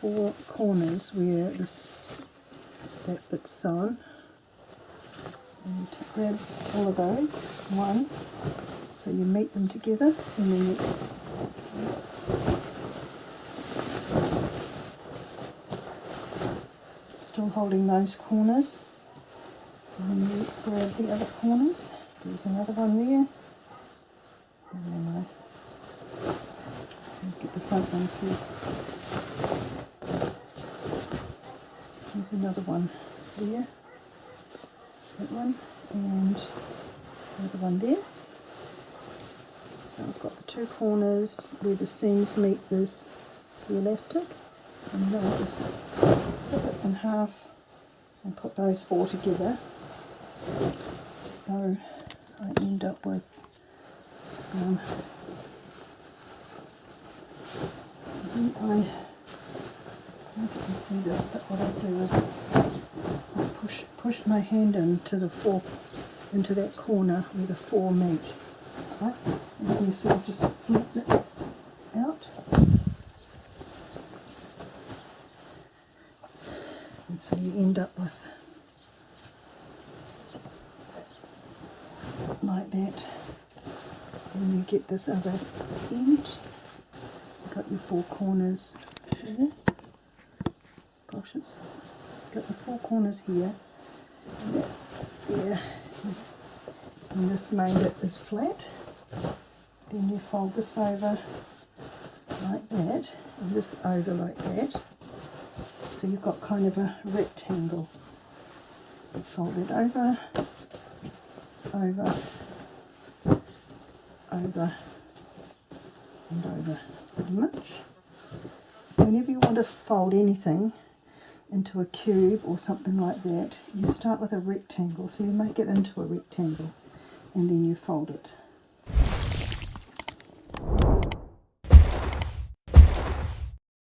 four corners where that bit's sewn. And grab all of those, one, so you meet them together, and then you still holding those corners, and then you grab the other corners. There's another one there, and then get the front one first. There's another one there, that one, and another one there. So I've got the two corners where the seams meet the elastic, and now I'll just flip it in half and put those four together. So I end up with I don't know if you can see this, but what I do is I push my hand into that corner where the four meet, right? And then you sort of just flip it out, and so you end up with like that. And you get this other end. You've got your four corners here. Gosh, it's got the four corners here, and that there, and this main bit is flat. Then you fold this over like that, and this over like that. So you've got kind of a rectangle. Fold it over, over, over, and over, pretty much. Whenever you want to fold anything into a cube or something like that, you start with a rectangle, so you make it into a rectangle and then you fold it.